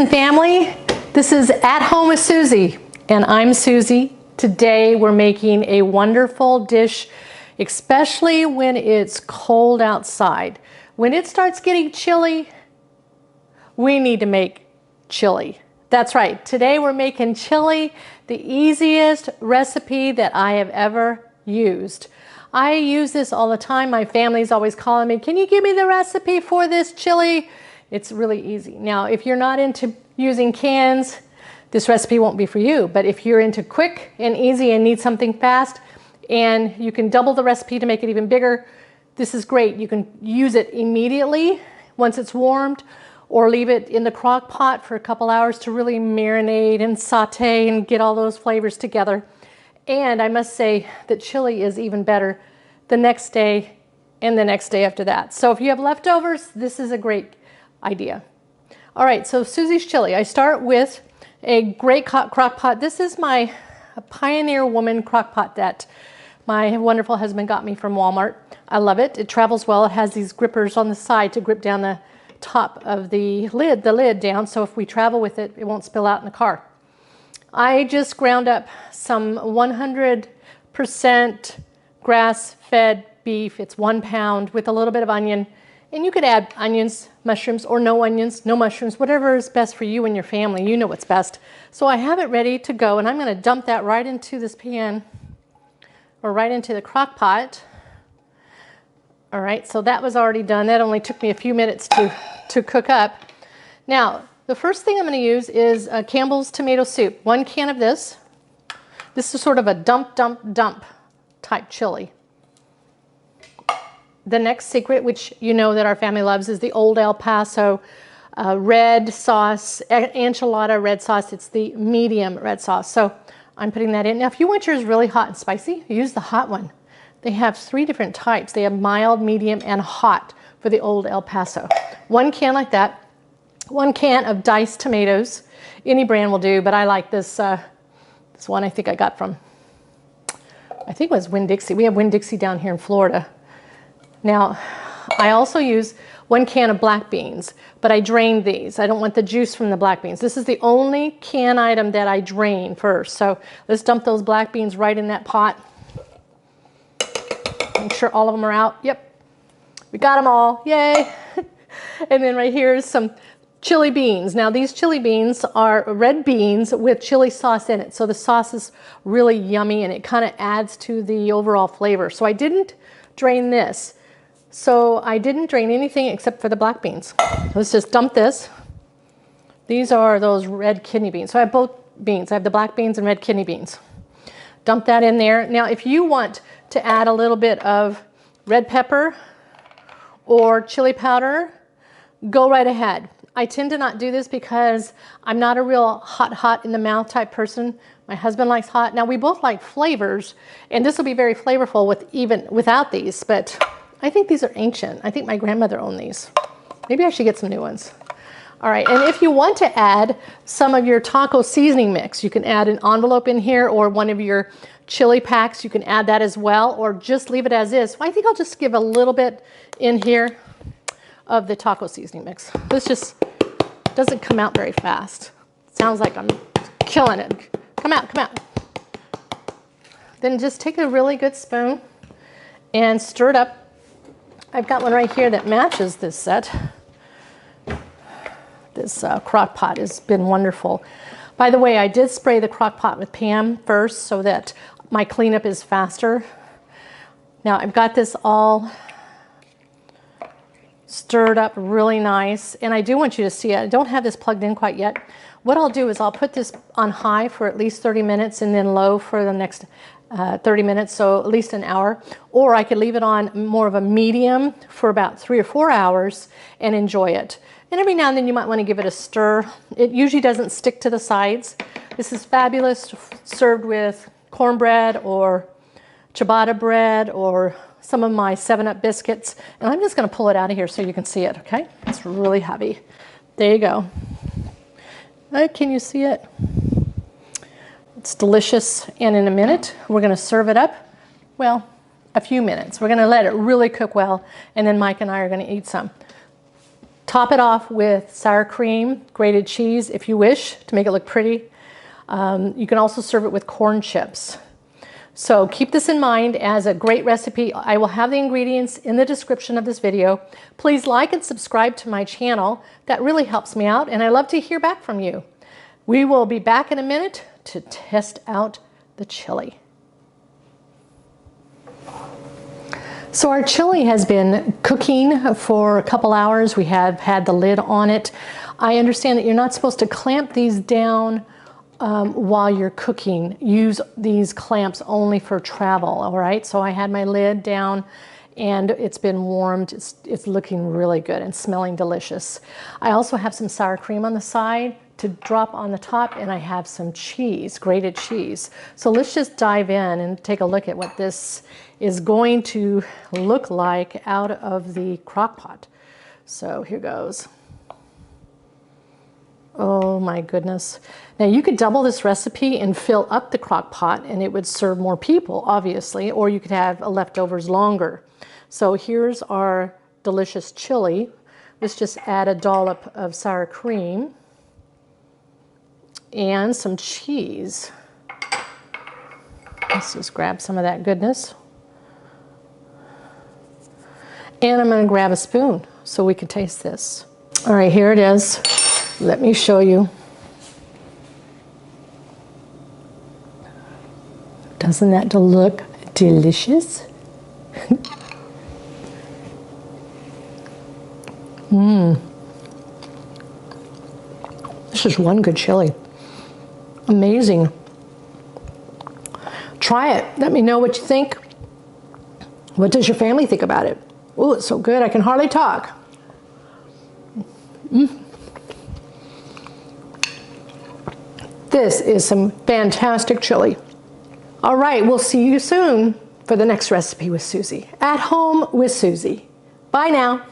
and family, this is At Home with Susie, and I'm Susie. Today we're making a wonderful dish, especially when it's cold outside. When it starts getting chilly, we need to make chili. That's right, today we're making chili, the easiest recipe that I have ever used. I use this all the time. My family's always calling me, can you give me the recipe for this chili? It's really easy. Now, if you're not into using cans, this recipe won't be for you. But if you're into quick and easy and need something fast, and you can double the recipe to make it even bigger, this is great. You can use it immediately once it's warmed, or leave it in the crock pot for a couple hours to really marinate and saute and get all those flavors together. And I must say that chili is even better the next day and the next day after that. So if you have leftovers, this is a great idea. All right, so Susie's chili. I start with a great crock pot. This is my Pioneer Woman crock pot that my wonderful husband got me from Walmart. I love it. It travels well. It has these grippers on the side to grip down the top of the lid down, so if we travel with it, it won't spill out in the car. I just ground up some 100% grass-fed beef. It's 1 pound with a little bit of onion. And you could add onions, mushrooms, or no onions, no mushrooms, whatever is best for you and your family. You know what's best. So I have it ready to go, and I'm going to dump that right into this pan, or right into the crock pot. All right, so that was already done. That only took me a few minutes to cook up. Now, the first thing I'm going to use is Campbell's tomato soup. 1 can of this. This is sort of a dump type chili. The next secret, which you know that our family loves, is the Old El Paso red sauce, enchilada red sauce. It's the medium red sauce. So I'm putting that in. Now, if you want yours really hot and spicy, use the hot one. They have 3 different types. They have mild, medium, and hot for the Old El Paso. 1 can like that. 1 can of diced tomatoes. Any brand will do, but I like this, this one I think I got from, I think it was Winn-Dixie. We have Winn-Dixie down here in Florida. Now, I also use 1 can of black beans, but I drained these. I don't want the juice from the black beans. This is the only can item that I drain first. So let's dump those black beans right in that pot. Make sure all of them are out. Yep, we got them all, yay. And then right here is some chili beans. Now these chili beans are red beans with chili sauce in it. So the sauce is really yummy and it kind of adds to the overall flavor. So I didn't drain this. So I didn't drain anything except for the black beans. Let's just dump this. These are those red kidney beans. So I have both beans. I have the black beans and red kidney beans. Dump that in there. Now if you want to add a little bit of red pepper or chili powder, go right ahead. I tend to not do this because I'm not a real hot in the mouth type person. My husband likes hot. Now we both like flavors, and this will be very flavorful even without these, but I think these are ancient. I think my grandmother owned these. Maybe I should get some new ones. All right, and if you want to add some of your taco seasoning mix, you can add an envelope in here or one of your chili packs. You can add that as well, or just leave it as is. I think I'll just give a little bit in here of the taco seasoning mix. This just doesn't come out very fast. Sounds like I'm killing it. Come out, come out. Then just take a really good spoon and stir it up. I've got one right here that matches this set. This crock pot has been wonderful. By the way, I did spray the crock pot with Pam first so that my cleanup is faster. Now I've got this all stirred up really nice, and I do want you to see it. I don't have this plugged in quite yet. What I'll do is I'll put this on high for at least 30 minutes and then low for the next 30 minutes, so at least an hour. Or I could leave it on more of a medium for about 3 or 4 hours and enjoy it. And every now and then you might want to give it a stir. It usually doesn't stick to the sides. This is fabulous served with cornbread or ciabatta bread or some of my 7-Up biscuits. And I'm just going to pull it out of here so you can see it, okay? It's really heavy. There you go. Can you see it? It's delicious. And in a minute, we're going to serve it up. Well, a few minutes. We're going to let it really cook well, and then Mike and I are going to eat some. Top it off with sour cream, grated cheese if you wish to make it look pretty. You can also serve it with corn chips. So keep this in mind as a great recipe. I will have the ingredients in the description of this video. Please like and subscribe to my channel. That really helps me out, and I love to hear back from you. We will be back in a minute to test out the chili. So our chili has been cooking for a couple hours. We have had the lid on it. I understand that you're not supposed to clamp these down while you're cooking. Use these clamps only for travel, all right? So I had my lid down and it's been warmed. It's looking really good and smelling delicious. I also have some sour cream on the side to drop on the top, and I have some cheese, grated cheese. So let's just dive in and take a look at what this is going to look like out of the crock pot. So here goes. Oh my goodness. Now you could double this recipe and fill up the crock pot and it would serve more people, obviously, or you could have leftovers longer. So here's our delicious chili. Let's just add a dollop of sour cream and some cheese. Let's just grab some of that goodness. And I'm going to grab a spoon so we can taste this. All right, here it is. Let me show you. Doesn't that look delicious? This is one good chili. Amazing. Try it. Let me know what you think. What does your family think about it? Oh, it's so good I can hardly talk. This is some fantastic chili. All right, we'll see you soon for the next recipe with Susie. At Home with Susie. Bye now.